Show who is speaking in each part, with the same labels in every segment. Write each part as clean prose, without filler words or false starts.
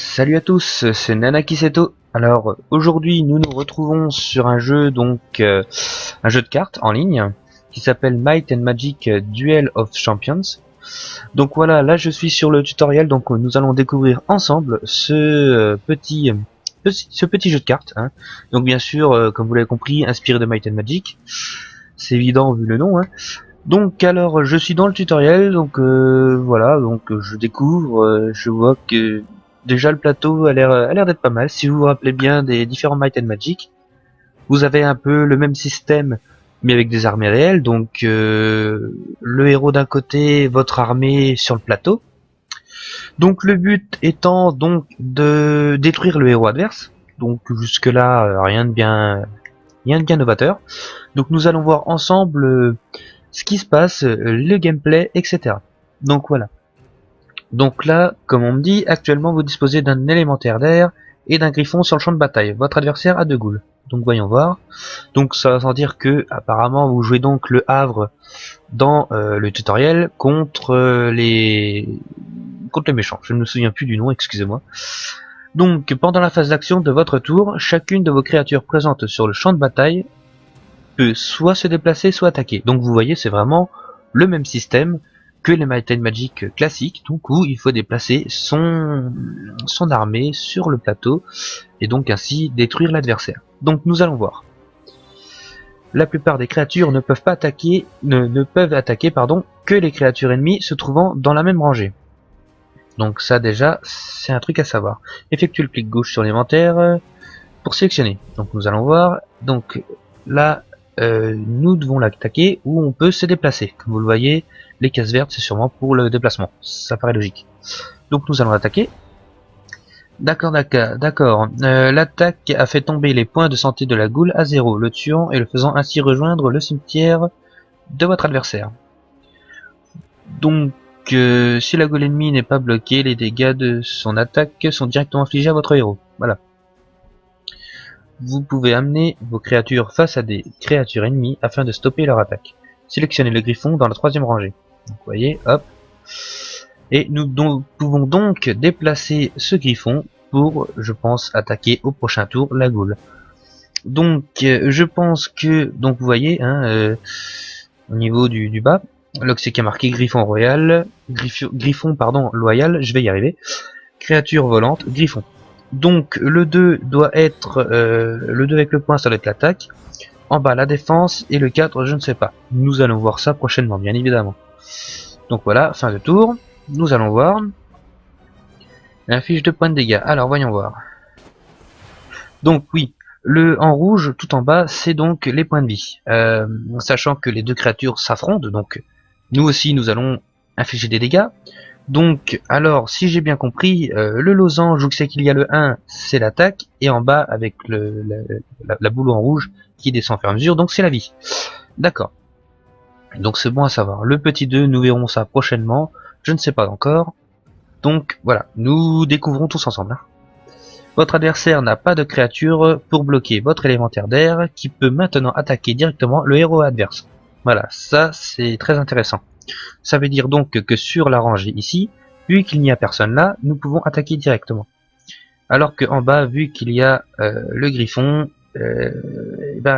Speaker 1: Salut à tous, c'est Nanakiseto. Alors aujourd'hui nous nous retrouvons sur un jeu un jeu de cartes en ligne qui s'appelle Might and Magic Duel of Champions. Donc voilà, là je suis sur le tutoriel, donc nous allons découvrir ensemble ce petit jeu de cartes. Hein. Donc bien sûr, comme vous l'avez compris, inspiré de Might and Magic. C'est évident vu le nom. Hein. Donc alors je suis dans le tutoriel, donc voilà, donc je découvre, je vois que déjà le plateau a l'air d'être pas mal. Si vous vous rappelez bien des différents Might and Magic, vous avez un peu le même système mais avec des armées réelles, donc le héros d'un côté, votre armée sur le plateau. Donc le but étant donc de détruire le héros adverse. Donc jusque là rien de bien novateur. Donc nous allons voir ensemble ce qui se passe, le gameplay, etc. Donc voilà. Donc là, comme on me dit, actuellement vous disposez d'un élémentaire d'air et d'un griffon sur le champ de bataille. Votre adversaire a 2 ghouls. Donc voyons voir. Donc ça va sans dire que apparemment vous jouez donc le Havre dans le tutoriel contre les méchants. Je ne me souviens plus du nom, excusez-moi. Donc pendant la phase d'action de votre tour, chacune de vos créatures présentes sur le champ de bataille peut soit se déplacer, soit attaquer. Donc vous voyez, c'est vraiment le même système que les Might and Magic classiques, donc où il faut déplacer son armée sur le plateau et donc ainsi détruire l'adversaire. Donc nous allons voir. La plupart des créatures ne peuvent pas attaquer, ne peuvent attaquer que les créatures ennemies se trouvant dans la même rangée. Donc ça déjà, c'est un truc à savoir. Effectuez le clic gauche sur l'inventaire pour sélectionner. Donc nous allons voir. Donc là, nous devons l'attaquer où on peut se déplacer. Comme vous le voyez, les cases vertes c'est sûrement pour le déplacement. Ça paraît logique. Donc nous allons attaquer. D'accord. L'attaque a fait tomber les points de santé de la goule à 0, le tuant et le faisant ainsi rejoindre le cimetière de votre adversaire. Donc si la goule ennemie n'est pas bloquée, les dégâts de son attaque sont directement infligés à votre héros. Voilà. Vous pouvez amener vos créatures face à des créatures ennemies afin de stopper leur attaque. Sélectionnez le griffon dans la 3e rangée. Donc, vous voyez, hop. Et nous pouvons donc déplacer ce griffon pour, je pense, attaquer au prochain tour la goule. Donc, je pense que, donc vous voyez, hein, au niveau du bas, là c'est qui a marqué griffon royal, griffon pardon loyal, je vais y arriver. Créature volante, griffon. Donc le 2 doit être le 2 avec le point, ça doit être l'attaque. En bas la défense et le 4 je ne sais pas. Nous allons voir ça prochainement bien évidemment. Donc voilà, fin de tour. Nous allons voir la fiche de points de dégâts. Alors voyons voir. Donc oui, le en rouge tout en bas c'est donc les points de vie. Sachant que les deux créatures s'affrontent, donc nous aussi nous allons infliger des dégâts. Donc, alors, si j'ai bien compris, le losange où c'est qu'il y a le 1, c'est l'attaque, et en bas, avec la boule en rouge qui descend au fur et à mesure, donc c'est la vie. D'accord. Donc c'est bon à savoir. Le petit 2, nous verrons ça prochainement, je ne sais pas encore. Donc voilà, nous découvrons tous ensemble. Hein. Votre adversaire n'a pas de créature pour bloquer votre élémentaire d'air, qui peut maintenant attaquer directement le héros adverse. Voilà, ça c'est très intéressant. Ça veut dire donc que sur la rangée ici, vu qu'il n'y a personne là, nous pouvons attaquer directement. Alors qu'en bas, vu qu'il y a le griffon,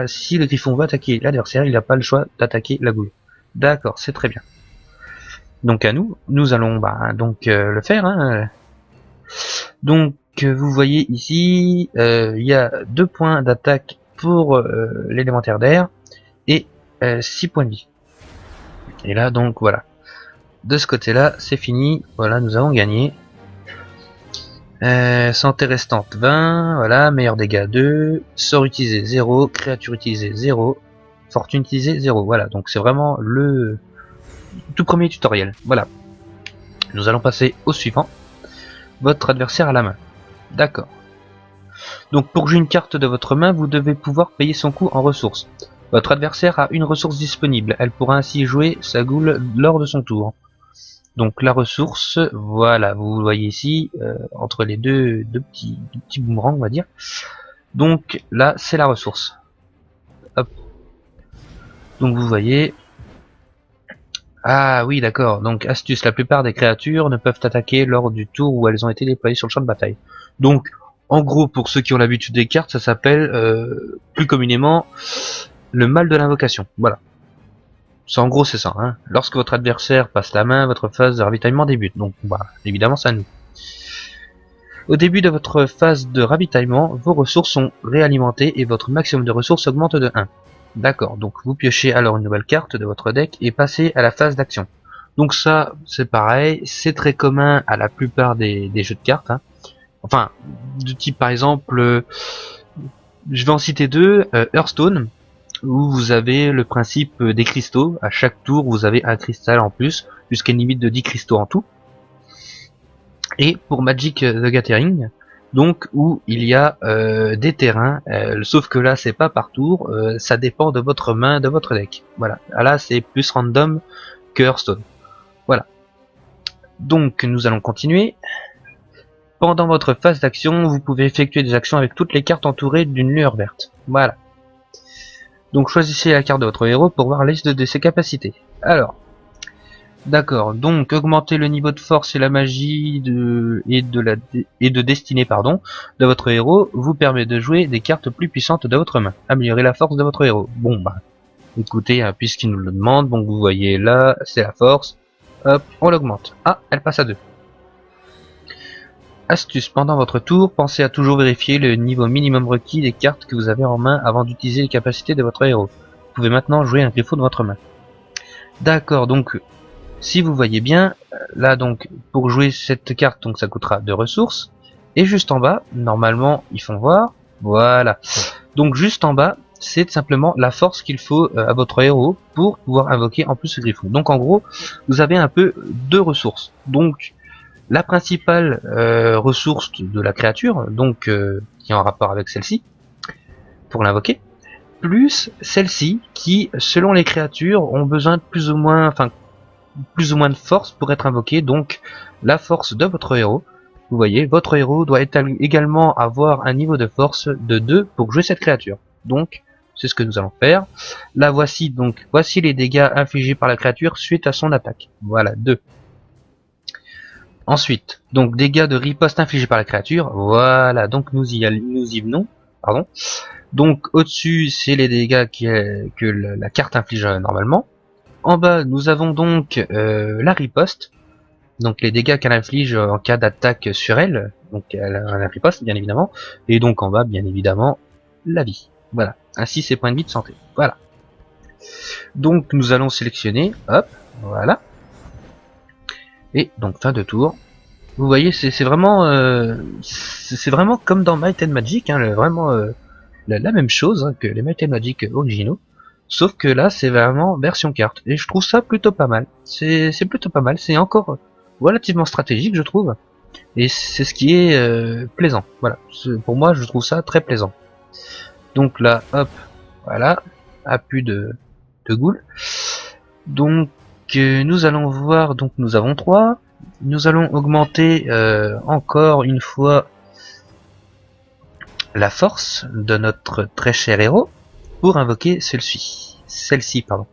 Speaker 1: si le griffon va attaquer l'adversaire, il n'a pas le choix d'attaquer la goule. D'accord, c'est très bien. Donc à nous allons le faire. Hein. Donc vous voyez ici, il y a 2 points d'attaque pour l'élémentaire d'air et 6 points de vie. Et là donc voilà. De ce côté là c'est fini, voilà nous avons gagné. Santé restante 20, voilà, meilleur dégâts 2, sort utilisé 0, créature utilisée 0, fortune utilisée 0, voilà, donc c'est vraiment le tout premier tutoriel, voilà. Nous allons passer au suivant, votre adversaire à la main, d'accord. Donc pour jouer une carte de votre main, vous devez pouvoir payer son coût en ressources. Votre adversaire a une ressource disponible, elle pourra ainsi jouer sa goule lors de son tour. Donc la ressource, voilà, vous voyez ici, entre les deux petits boomerangs, on va dire. Donc là, c'est la ressource. Hop. Donc vous voyez, Ah oui, d'accord. Donc, astuce, la plupart des créatures ne peuvent attaquer lors du tour où elles ont été déployées sur le champ de bataille. Donc, en gros, pour ceux qui ont l'habitude des cartes, ça s'appelle plus communément le mal de l'invocation. Voilà. En gros, c'est ça. Hein. Lorsque votre adversaire passe la main, votre phase de ravitaillement débute. Donc, bah, évidemment, ça nous. Au début de votre phase de ravitaillement, vos ressources sont réalimentées et votre maximum de ressources augmente de 1. D'accord, donc vous piochez alors une nouvelle carte de votre deck et passez à la phase d'action. Donc ça, c'est pareil, c'est très commun à la plupart des jeux de cartes. Hein. Enfin, de type par exemple, je vais en citer deux, Hearthstone, où vous avez le principe des cristaux. À chaque tour, vous avez un cristal en plus, jusqu'à une limite de 10 cristaux en tout. Et pour Magic the Gathering, donc où il y a des terrains, sauf que là c'est pas par tour, ça dépend de votre main, de votre deck. Voilà, là c'est plus random que Hearthstone. Voilà. Donc nous allons continuer. Pendant votre phase d'action, vous pouvez effectuer des actions avec toutes les cartes entourées d'une lueur verte. Voilà. Donc choisissez la carte de votre héros pour voir la liste de ses capacités. Alors, d'accord, donc augmenter le niveau de force et la magie et de destinée de votre héros vous permet de jouer des cartes plus puissantes de votre main. Améliorer la force de votre héros. Bon bah, écoutez, hein, puisqu'il nous le demande, donc vous voyez là, c'est la force. Hop, on l'augmente. Ah, elle passe à 2. Astuce, pendant votre tour, pensez à toujours vérifier le niveau minimum requis des cartes que vous avez en main avant d'utiliser les capacités de votre héros. Vous pouvez maintenant jouer un griffon de votre main. D'accord, donc si vous voyez bien, là donc pour jouer cette carte, donc ça coûtera 2 ressources. Et juste en bas, normalement ils font voir, voilà. Donc juste en bas, c'est simplement la force qu'il faut à votre héros pour pouvoir invoquer en plus ce griffon. Donc en gros, vous avez un peu 2 ressources. Donc la principale ressource de la créature, donc qui est en rapport avec celle-ci, pour l'invoquer, plus celle-ci qui, selon les créatures, ont besoin de plus ou moins de force pour être invoquée, donc la force de votre héros. Vous voyez, votre héros doit également avoir un niveau de force de 2 pour jouer cette créature. Donc, c'est ce que nous allons faire. Là, voici les dégâts infligés par la créature suite à son attaque. Voilà, 2. Ensuite, donc dégâts de riposte infligés par la créature. Voilà, donc nous y venons. Pardon. Donc au-dessus, c'est les dégâts que la carte inflige normalement. En bas, nous avons donc la riposte. Donc les dégâts qu'elle inflige en cas d'attaque sur elle. Donc elle a la riposte, bien évidemment. Et donc en bas, bien évidemment, la vie. Voilà. Ainsi ses points de vie de santé. Voilà. Donc nous allons sélectionner. Hop. Voilà. Et donc fin de tour. Vous voyez, c'est vraiment comme dans Might and Magic, hein, vraiment la même chose hein, que les Might and Magic originaux, sauf que là c'est vraiment version carte, et je trouve ça plutôt pas mal. C'est plutôt pas mal, c'est encore relativement stratégique je trouve, et c'est ce qui est plaisant. Voilà, pour moi je trouve ça très plaisant. Donc là, hop, voilà, appui de Ghoul. Donc nous allons voir, donc nous avons 3. Nous allons augmenter encore une fois la force de notre très cher héros pour invoquer celle-ci, pardon.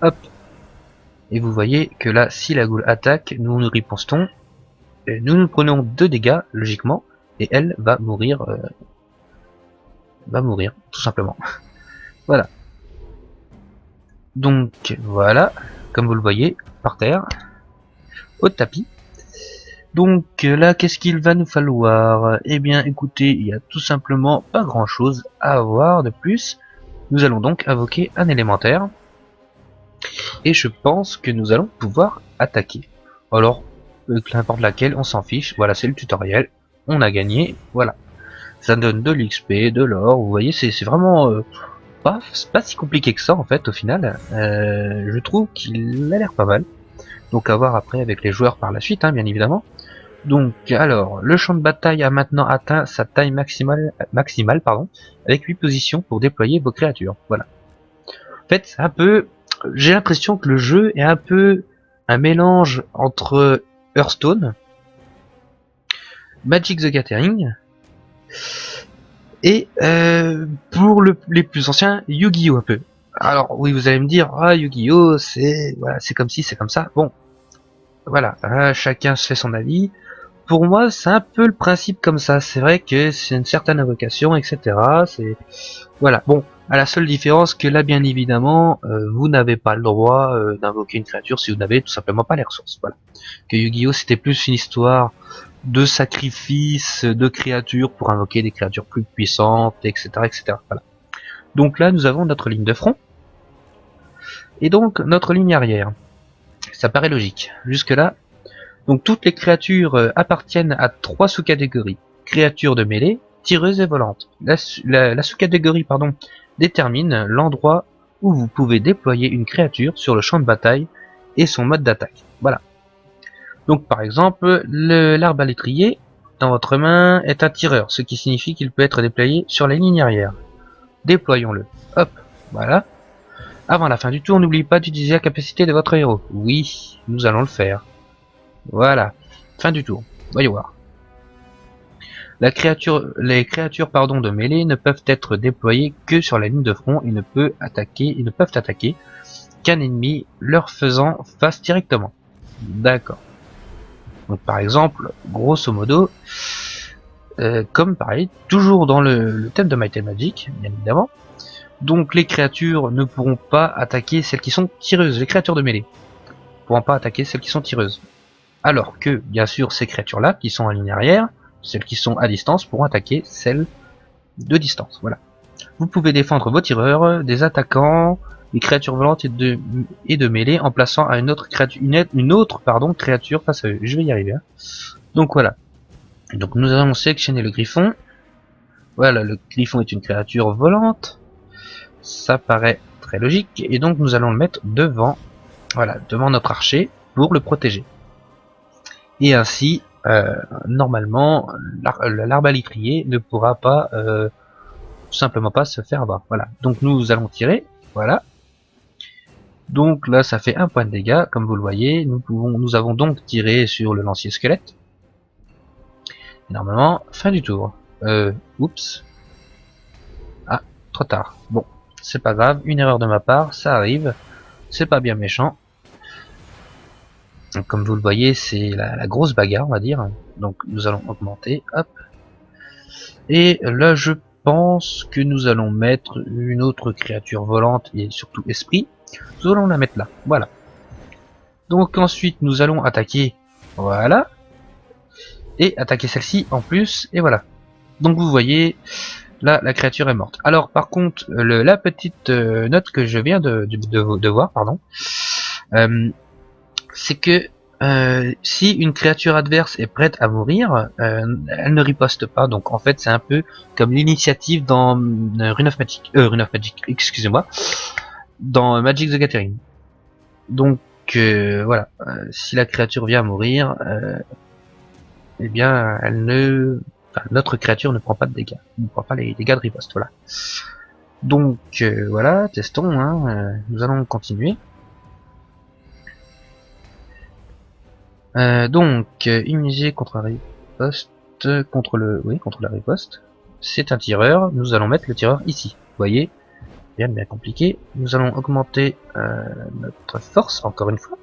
Speaker 1: Hop. Et vous voyez que là, si la Ghoul attaque, nous nous ripostons. Nous prenons 2 dégâts, logiquement, et elle va mourir, tout simplement. Voilà. Donc voilà, comme vous le voyez, par terre, au tapis. Donc là, qu'est-ce qu'il va nous falloir? Eh bien, écoutez, il y a tout simplement pas grand-chose à avoir de plus. Nous allons donc invoquer un élémentaire. Et je pense que nous allons pouvoir attaquer. Alors, n'importe laquelle, on s'en fiche. Voilà, c'est le tutoriel. On a gagné. Voilà. Ça donne de l'XP, de l'or. Vous voyez, c'est vraiment c'est pas si compliqué que ça en fait au final. Je trouve qu'il a l'air pas mal. Donc à voir après avec les joueurs par la suite, hein, bien évidemment. Donc alors, le champ de bataille a maintenant atteint sa taille maximale, avec 8 positions pour déployer vos créatures. Voilà. En fait, c'est un peu, j'ai l'impression que le jeu est un peu un mélange entre Hearthstone, Magic the Gathering et pour les plus anciens, Yu-Gi-Oh un peu. Alors oui, vous allez me dire, ah Yu-Gi-Oh, c'est voilà, c'est comme ci, c'est comme ça. Bon, voilà, chacun se fait son avis. Pour moi, c'est un peu le principe comme ça. C'est vrai que c'est une certaine invocation, etc. C'est voilà. Bon, à la seule différence que là, bien évidemment, vous n'avez pas le droit d'invoquer une créature si vous n'avez tout simplement pas les ressources. Voilà. Que Yu-Gi-Oh, c'était plus une histoire de sacrifice de créatures pour invoquer des créatures plus puissantes, etc., etc. Voilà. Donc là, nous avons notre ligne de front et donc notre ligne arrière. Ça paraît logique. Jusque là. Donc toutes les créatures appartiennent à trois sous-catégories. Créatures de mêlée, tireuses et volantes. La sous-catégorie détermine l'endroit où vous pouvez déployer une créature sur le champ de bataille et son mode d'attaque. Voilà. Donc par exemple, l'arbalétrier dans votre main est un tireur, ce qui signifie qu'il peut être déployé sur la ligne arrière. Déployons-le. Hop, voilà. Avant la fin du tour, n'oubliez pas d'utiliser la capacité de votre héros. Oui, nous allons le faire. Voilà, fin du tour. Voyons voir. Les créatures de mêlée ne peuvent être déployées que sur la ligne de front et ne peuvent attaquer qu'un ennemi leur faisant face directement. D'accord. Donc par exemple, grosso modo, comme pareil, toujours dans le thème de Might and Magic, bien évidemment. Donc les créatures ne pourront pas attaquer celles qui sont tireuses. Les créatures de mêlée ne pourront pas attaquer celles qui sont tireuses. Alors que, bien sûr, ces créatures-là, qui sont en ligne arrière, celles qui sont à distance, pourront attaquer celles de distance. Voilà. Vous pouvez défendre vos tireurs, des attaquants, des créatures volantes et de mêlée en plaçant à une autre créature face à eux. Je vais y arriver. Hein. Donc voilà. Donc nous allons sélectionner le griffon. Voilà, le griffon est une créature volante. Ça paraît très logique. Et donc nous allons le mettre devant, voilà, devant notre archer pour le protéger. Et ainsi, normalement, l'arbalétrier ne pourra pas tout simplement pas se faire avoir. Voilà. Donc nous allons tirer. Voilà. Donc là, ça fait un point de dégâts, comme vous le voyez. Nous avons donc tiré sur le lancier squelette. Et normalement, fin du tour. Oups. Ah, trop tard. Bon, c'est pas grave. Une erreur de ma part, ça arrive. C'est pas bien méchant. Donc, comme vous le voyez, c'est la grosse bagarre, on va dire. Donc nous allons augmenter. Hop. Et là, je pense que nous allons mettre une autre créature volante et surtout esprit. Nous allons la mettre là. Voilà. Donc ensuite, nous allons attaquer. Voilà. Et attaquer celle-ci en plus. Et voilà. Donc vous voyez, là, la créature est morte. Alors par contre, la petite note que je viens de voir, pardon, c'est que si une créature adverse est prête à mourir, elle ne riposte pas. Donc en fait, c'est un peu comme l'initiative dans Rune of Magic, excusez-moi, dans Magic the Gathering. Donc voilà, si la créature vient à mourir, eh bien, notre créature ne prend pas de dégâts, ne prend pas les dégâts de riposte. Voilà. Donc voilà, testons. Hein, nous allons continuer. Donc, immunisé contre la riposte, contre la riposte. C'est un tireur. Nous allons mettre le tireur ici. Vous voyez, bien compliqué. Nous allons augmenter notre force encore une fois.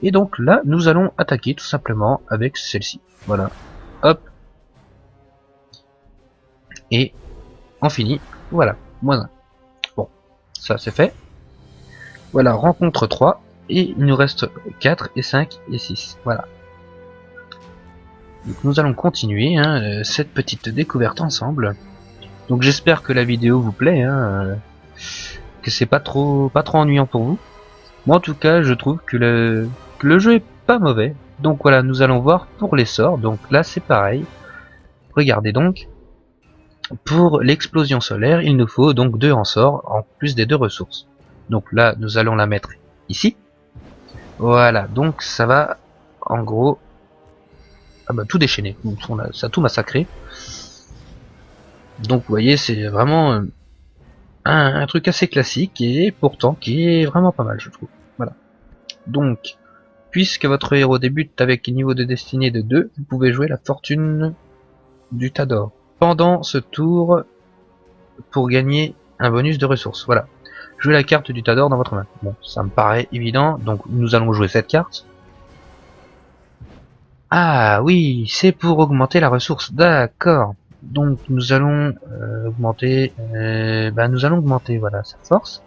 Speaker 1: Et donc là, nous allons attaquer tout simplement avec celle-ci. Voilà. Hop. Et on finit. Voilà. -1. Bon, ça c'est fait. Voilà, rencontre 3. Et il nous reste 4 et 5 et 6. Voilà. Donc nous allons continuer cette petite découverte ensemble. Donc j'espère que la vidéo vous plaît, que c'est pas trop ennuyant pour vous. Moi en tout cas je trouve que le jeu est pas mauvais. Donc voilà, nous allons voir pour les sorts. Donc là c'est pareil. Regardez donc. Pour l'explosion solaire, il nous faut donc 2 en sort en plus des 2 ressources. Donc là nous allons la mettre ici. Voilà, donc ça va en gros tout déchaîner, ça a tout massacré. Donc vous voyez, c'est vraiment un truc assez classique et pourtant qui est vraiment pas mal, je trouve. Voilà. Donc, puisque votre héros débute avec un niveau de destinée de 2, vous pouvez jouer la fortune du tas d'or pendant ce tour pour gagner un bonus de ressources. Voilà. Jouez la carte du tas d'or dans votre main. Bon, ça me paraît évident, donc nous allons jouer cette carte. Ah oui, c'est pour augmenter la ressource, d'accord. Donc nous allons augmenter, nous allons augmenter, voilà, sa force.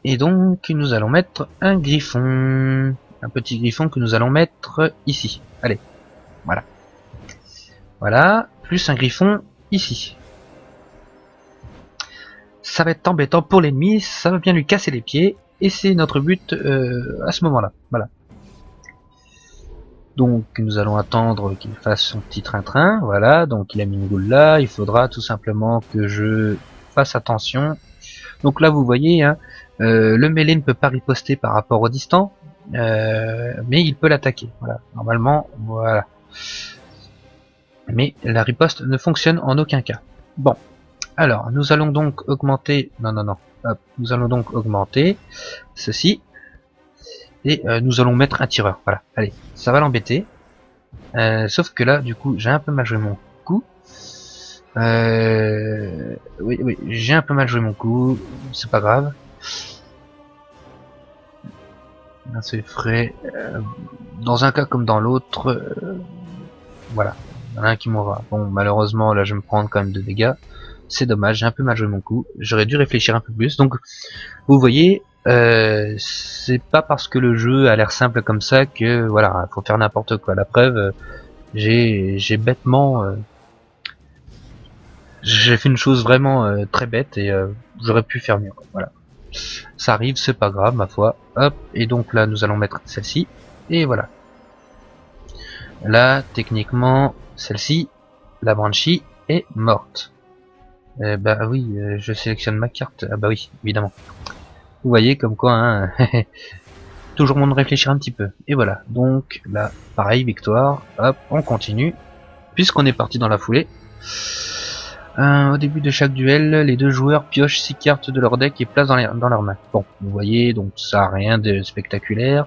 Speaker 1: Et donc nous allons mettre un griffon, un petit griffon que nous allons mettre ici. Allez, voilà. Voilà, plus un griffon ici. Ça va être embêtant pour l'ennemi, ça va bien lui casser les pieds, et c'est notre but à ce moment-là. Voilà. Donc nous allons attendre qu'il fasse son petit train-train, voilà, donc il a mis une goule là, il faudra tout simplement que je fasse attention. Donc là vous voyez, hein, le mêlé ne peut pas riposter par rapport au distant, mais il peut l'attaquer, voilà, normalement, voilà. Mais la riposte ne fonctionne en aucun cas. Bon, alors nous allons donc augmenter, non, hop, nous allons donc augmenter ceci. Et nous allons mettre un tireur, voilà, allez, ça va l'embêter. Sauf que là, du coup, j'ai un peu mal joué mon coup. Oui, j'ai un peu mal joué mon coup, c'est pas grave. C'est frais. Dans un cas comme dans l'autre, voilà, il y en a un qui mourra. Bon, malheureusement, là, je vais me prendre quand même de dégâts. C'est dommage, j'ai un peu mal joué mon coup. J'aurais dû réfléchir un peu plus. Donc, vous voyez, c'est pas parce que le jeu a l'air simple comme ça que voilà, faut faire n'importe quoi. La preuve, j'ai bêtement, j'ai fait une chose vraiment très bête et j'aurais pu faire mieux. Voilà, ça arrive, c'est pas grave ma foi. Hop, et donc là nous allons mettre celle-ci et voilà. Là, techniquement, celle-ci, la Banshee est morte. Bah oui, je sélectionne ma carte. Ah bah oui, évidemment. Vous voyez comme quoi, hein, toujours bon de réfléchir un petit peu. Et voilà, donc là, pareil, victoire. Hop, on continue. Puisqu'on est parti dans la foulée. Au début de chaque duel, les deux joueurs piochent 6 cartes de leur deck et placent dans leurs mains. Bon, vous voyez, donc ça n'a rien de spectaculaire.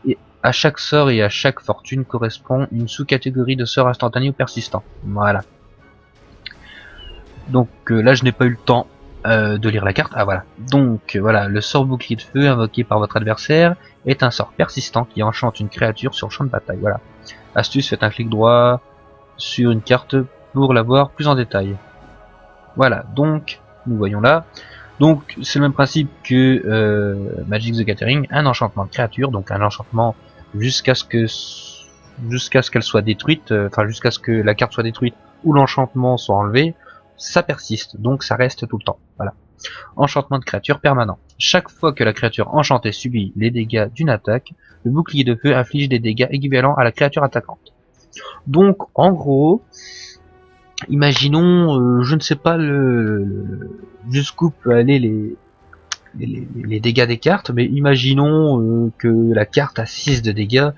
Speaker 1: Et à chaque sort et à chaque fortune correspond une sous-catégorie de sort instantané ou persistant. Voilà. Donc là, je n'ai pas eu le temps de lire la carte. Ah voilà. Donc voilà, le sort bouclier de feu invoqué par votre adversaire est un sort persistant qui enchante une créature sur le champ de bataille. Voilà. Astuce, faites un clic droit sur une carte pour la voir plus en détail. Voilà, donc nous voyons là. Donc c'est le même principe que Magic the Gathering, un enchantement de créature, donc un enchantement jusqu'à ce qu'elle soit détruite, enfin jusqu'à ce que la carte soit détruite ou l'enchantement soit enlevé, ça persiste, donc ça reste tout le temps. Voilà. Enchantement de créature permanent. Chaque fois que la créature enchantée subit les dégâts d'une attaque, le bouclier de feu inflige des dégâts équivalents à la créature attaquante. Donc en gros, imaginons, je ne sais pas jusqu'où peut aller les dégâts des cartes, mais imaginons que la carte a 6 de dégâts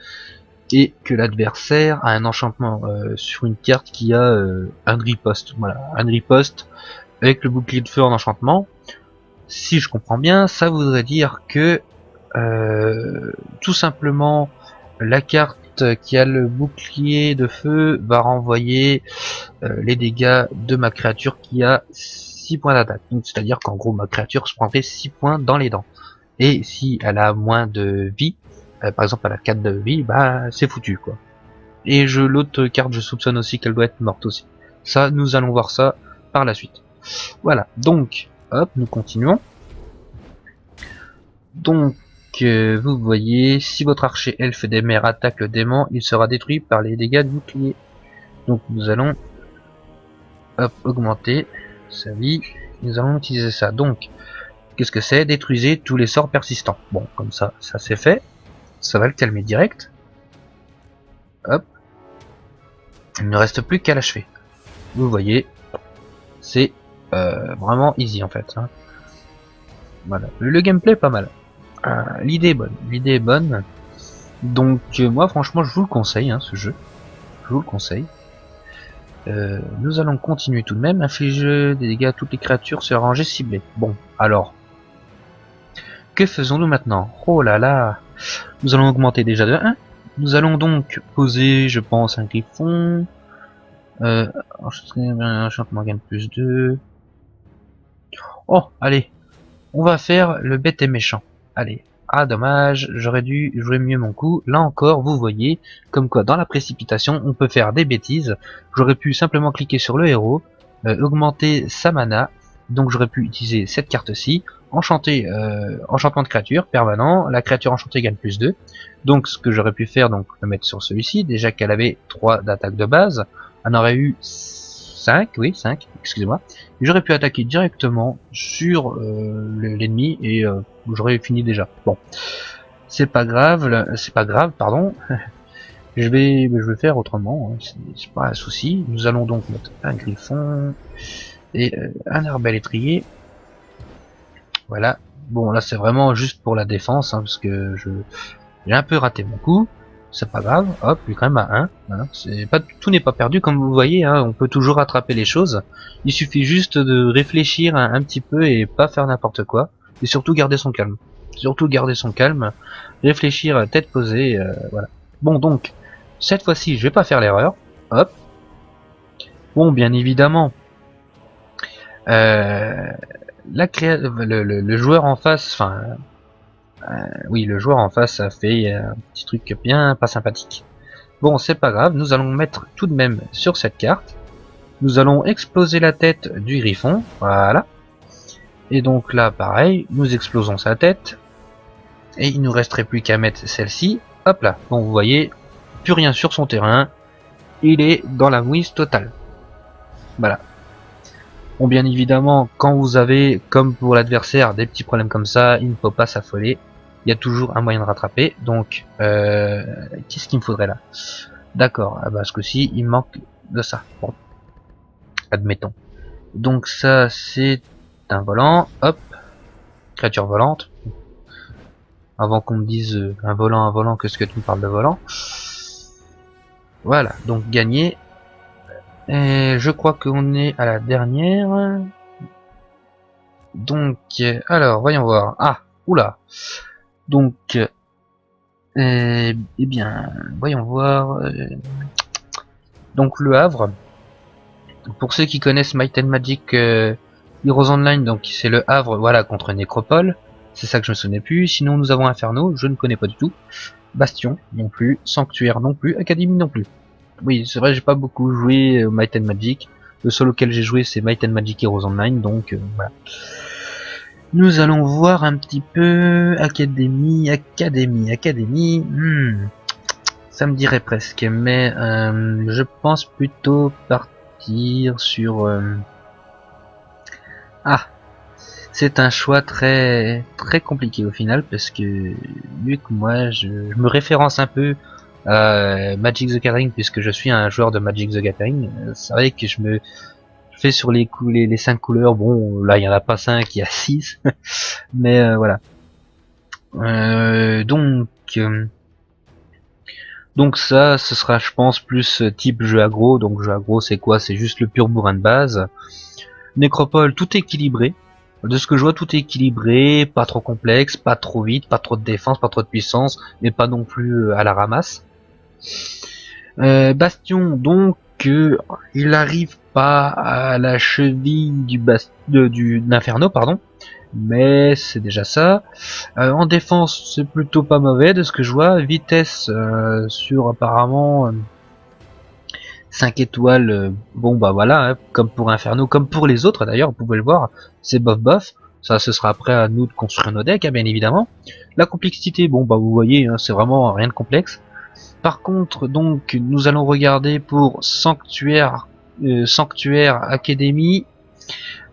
Speaker 1: et que l'adversaire a un enchantement sur une carte qui a un riposte. Voilà, un riposte avec le bouclier de feu en enchantement. Si je comprends bien, ça voudrait dire que tout simplement la carte qui a le bouclier de feu va renvoyer les dégâts de ma créature qui a 6 points d'attaque. C'est à dire qu'en gros ma créature se prendrait 6 points dans les dents. Et si elle a moins de vie, par exemple elle a 4 de vie, bah c'est foutu quoi. Et l'autre carte je soupçonne aussi qu'elle doit être morte aussi. Ça nous allons voir ça par la suite. Voilà, donc hop, nous continuons. Donc vous voyez, si votre archer elfe des mers attaque le démon, il sera détruit par les dégâts de bouclier. Donc nous allons hop, augmenter sa vie, nous allons utiliser ça. Donc qu'est-ce que c'est? Détruisez tous les sorts persistants. Bon, comme ça c'est fait, ça va le calmer direct. Hop, il ne reste plus qu'à l'achever. Vous voyez, c'est vraiment easy en fait, hein. Voilà, le gameplay est pas mal. L'idée est bonne, donc moi franchement je vous le conseille, hein, ce jeu, je vous le conseille. Nous allons continuer tout de même. Infliger des dégâts à toutes les créatures sur rangée ciblée. Bon, alors, que faisons-nous maintenant? Oh là là, nous allons augmenter déjà de 1. Nous allons donc poser, je pense, un griffon. Enchantement gagne plus 2. Oh, allez, on va faire le bête et méchant. Allez. Ah, dommage, j'aurais dû jouer mieux mon coup. Là encore, vous voyez, comme quoi dans la précipitation, on peut faire des bêtises. J'aurais pu simplement cliquer sur le héros, augmenter sa mana. Donc j'aurais pu utiliser cette carte-ci, enchanter, enchantement de créature permanent. La créature enchantée gagne plus 2. Donc ce que j'aurais pu faire, donc le mettre sur celui-ci, déjà qu'elle avait 3 d'attaque de base. Elle aurait eu 5, oui 5, excusez-moi. J'aurais pu attaquer directement sur l'ennemi et j'aurais fini déjà. Bon, c'est pas grave, pardon. je vais faire autrement, hein. C'est pas un souci. Nous allons donc mettre un griffon et un arbalétrier. Voilà. Bon, là c'est vraiment juste pour la défense, hein, parce que j'ai un peu raté mon coup. C'est pas grave, hop, il est quand même à 1. Voilà. Tout n'est pas perdu, comme vous voyez, hein, on peut toujours rattraper les choses. Il suffit juste de réfléchir un petit peu et pas faire n'importe quoi. Et surtout garder son calme. Surtout garder son calme, réfléchir tête posée, voilà. Bon donc, cette fois-ci je vais pas faire l'erreur. Hop. Bon, bien évidemment, le joueur en face, enfin, oui, le joueur en face a fait un petit truc bien pas sympathique. Bon, c'est pas grave, nous allons mettre tout de même sur cette carte. Nous allons exploser la tête du griffon, voilà. Et donc là, pareil, nous explosons sa tête. Et il nous resterait plus qu'à mettre celle-ci. Hop là, bon, vous voyez, plus rien sur son terrain. Il est dans la mouise totale. Voilà. Bon, bien évidemment, quand vous avez, comme pour l'adversaire, des petits problèmes comme ça, il ne faut pas s'affoler. Il y a toujours un moyen de rattraper. Donc, qu'est-ce qu'il me faudrait là? D'accord, ah bah, ce coup-ci, il manque de ça. Bon, admettons. Donc ça, c'est un volant. Hop, créature volante. Avant qu'on me dise un volant, qu'est-ce que tu me parles de volant? Voilà, donc gagné. Et je crois qu'on est à la dernière. Donc, alors, voyons voir. Ah, oula. Donc, eh bien, voyons voir. Donc, le Havre. Pour ceux qui connaissent Might and Magic Heroes Online, donc c'est le Havre, voilà, contre Nécropole. C'est ça que je me souvenais plus. Sinon, nous avons Inferno, je ne connais pas du tout. Bastion non plus, Sanctuaire non plus, Académie non plus. Oui, c'est vrai, j'ai pas beaucoup joué Might and Magic. Le seul auquel j'ai joué, c'est Might and Magic Heroes Online, donc voilà. Nous allons voir un petit peu Académie. Ça me dirait presque, mais je pense plutôt partir sur. Ah, c'est un choix très compliqué au final parce que vu que moi je me référence un peu à Magic the Gathering puisque je suis un joueur de Magic the Gathering, c'est vrai que je me fais sur les 5 couleurs. Bon, là il y en a pas 5, il y a 6, mais voilà. Donc ça, ce sera je pense plus type jeu aggro. Donc jeu aggro c'est quoi? C'est juste le pur bourrin de base. Nécropole, tout équilibré. De ce que je vois, tout est équilibré, pas trop complexe, pas trop vite, pas trop de défense, pas trop de puissance, mais pas non plus à la ramasse. Bastion, donc, il n'arrive pas à la cheville du Inferno, pardon, mais c'est déjà ça. En défense, c'est plutôt pas mauvais de ce que je vois. Vitesse sur apparemment 5 étoiles, bon bah voilà, hein, comme pour Inferno, comme pour les autres d'ailleurs, vous pouvez le voir, c'est bof bof. Ça, ce sera après à nous de construire nos decks, hein, bien évidemment. La complexité, bon bah vous voyez, hein, c'est vraiment rien de complexe. Par contre, donc, nous allons regarder pour Sanctuaire, Académie.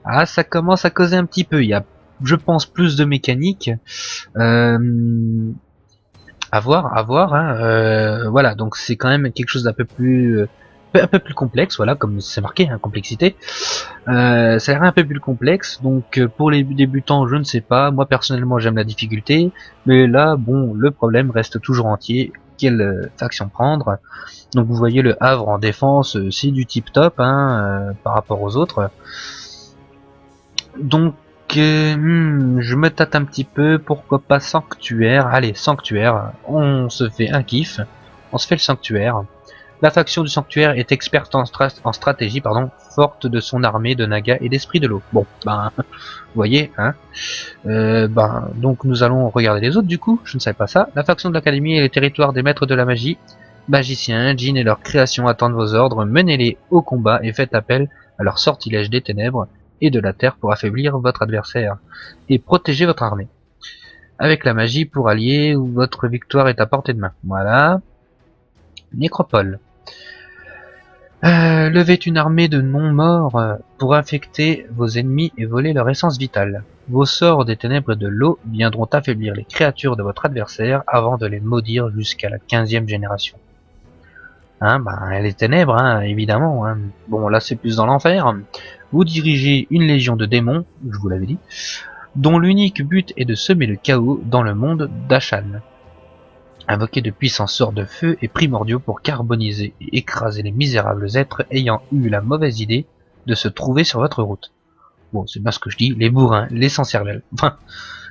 Speaker 1: Ah, ça commence à causer un petit peu. Il y a, je pense, plus de mécanique. À voir. Hein, voilà, donc c'est quand même quelque chose d'un peu plus un peu plus complexe, voilà, comme c'est marqué, hein, complexité. Ça a l'air un peu plus complexe, donc pour les débutants, je ne sais pas. Moi personnellement, j'aime la difficulté, mais là, bon, le problème reste toujours entier. Quelle faction prendre? Donc vous voyez le Havre en défense, c'est du tip top, hein, par rapport aux autres. Donc je me tâte un petit peu, pourquoi pas Sanctuaire. Allez, Sanctuaire, on se fait un kiff, on se fait le Sanctuaire. La faction du sanctuaire est experte en stratégie, forte de son armée de nagas et d'esprit de l'eau. Bon, ben, vous voyez, hein. Donc nous allons regarder les autres du coup, je ne savais pas ça. La faction de l'académie est le territoire des maîtres de la magie. Magiciens, djinns et leurs créations attendent vos ordres, menez-les au combat et faites appel à leur sortilège des ténèbres et de la terre pour affaiblir votre adversaire et protéger votre armée. Avec la magie pour allier, où votre victoire est à portée de main. Voilà. Nécropole. Levez une armée de non-morts pour infecter vos ennemis et voler leur essence vitale. Vos sorts des ténèbres de l'eau viendront affaiblir les créatures de votre adversaire avant de les maudire jusqu'à la 15e génération. Les ténèbres, évidemment. Bon, là c'est plus dans l'enfer. Vous dirigez une légion de démons, je vous l'avais dit, dont l'unique but est de semer le chaos dans le monde d'Ashan. Invoquer de puissants sorts de feu est primordial pour carboniser et écraser les misérables êtres ayant eu la mauvaise idée de se trouver sur votre route. Bon, c'est bien ce que je dis, les bourrins, les sans-cervelles. Enfin,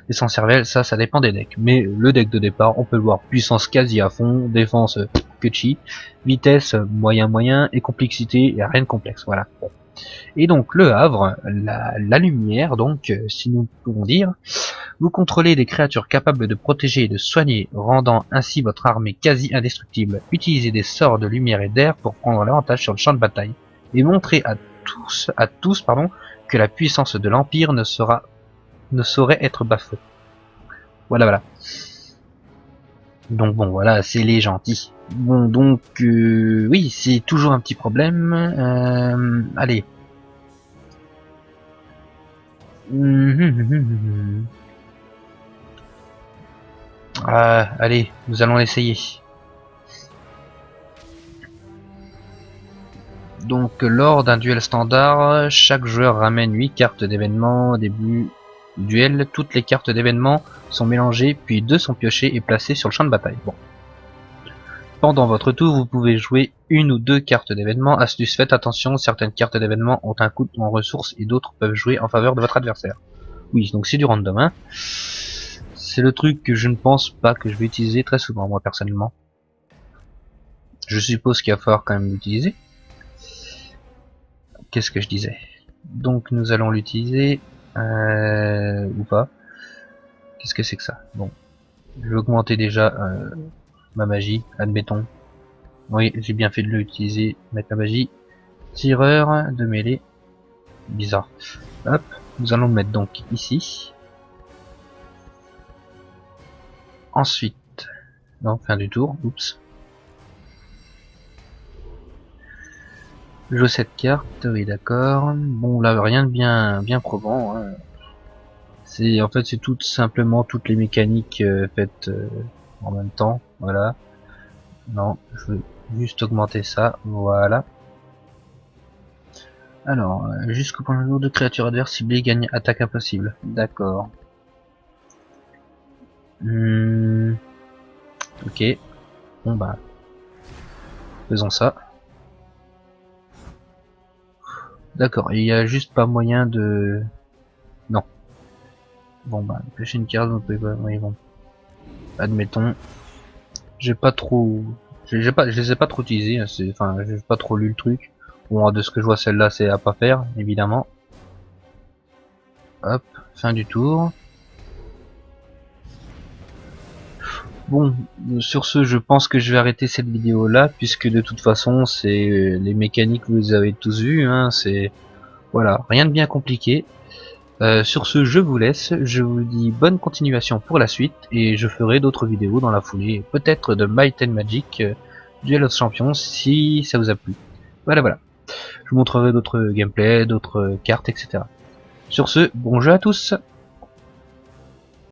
Speaker 1: les sans-cervelles, ça dépend des decks. Mais le deck de départ, on peut le voir puissance quasi à fond, défense que vitesse moyen et complexité, y a rien de complexe, voilà. Bon. Et donc le Havre, la lumière, donc, si nous pouvons dire, vous contrôlez des créatures capables de protéger et de soigner, rendant ainsi votre armée quasi indestructible. Utilisez des sorts de lumière et d'air pour prendre l'avantage sur le champ de bataille, et montrer à tous, que la puissance de l'Empire ne saurait être bafouée. Voilà. Donc bon, voilà, c'est les gentils. Bon, donc, oui, c'est toujours un petit problème. Allez. Allez, nous allons l'essayer. Donc, lors d'un duel standard, chaque joueur ramène 8 cartes d'événements au début du duel. Toutes les cartes d'événements sont mélangées, puis 2 sont piochées et placées sur le champ de bataille. Bon. Pendant votre tour, vous pouvez jouer une ou deux cartes d'événements. Astuce, faites attention, certaines cartes d'événements ont un coût en ressources et d'autres peuvent jouer en faveur de votre adversaire. Oui, donc c'est du random, C'est le truc que je ne pense pas que je vais utiliser très souvent, moi, personnellement. Je suppose qu'il va falloir quand même l'utiliser. Qu'est-ce que je disais? Donc nous allons l'utiliser, ou pas. Qu'est-ce que c'est que ça? Bon. Je vais augmenter déjà ma magie, admettons. Oui, j'ai bien fait de l'utiliser, mettre la magie. Tireur de mêlée. Bizarre. Hop, nous allons le mettre donc ici. Ensuite, non, fin du tour, oups. Je joue cette carte, oui d'accord. Bon là rien de bien probant. En fait c'est tout simplement toutes les mécaniques faites en même temps, voilà. Non, je veux juste augmenter ça, voilà. Alors, jusqu'au point de jour de créature adverse ciblée gagne attaque impossible. D'accord. Ok. Bon bah. Faisons ça. D'accord, il y a juste pas moyen de... Non. Bon bah, pêcher une carte, vous pouvez pas... Oui, bon. Admettons. J'ai pas trop... je les ai pas trop utilisés, enfin, j'ai pas trop lu le truc. Bon, de ce que je vois, celle-là, c'est à pas faire, évidemment. Hop, fin du tour. Bon, sur ce, je pense que je vais arrêter cette vidéo là, puisque de toute façon, c'est les mécaniques, vous les avez tous vues, c'est... Voilà, rien de bien compliqué. Sur ce, je vous laisse, je vous dis bonne continuation pour la suite, et je ferai d'autres vidéos dans la foulée, peut-être de Might and Magic, Duel of Champions, si ça vous a plu. Voilà. Je vous montrerai d'autres gameplays, d'autres cartes, etc. Sur ce, bon jeu à tous!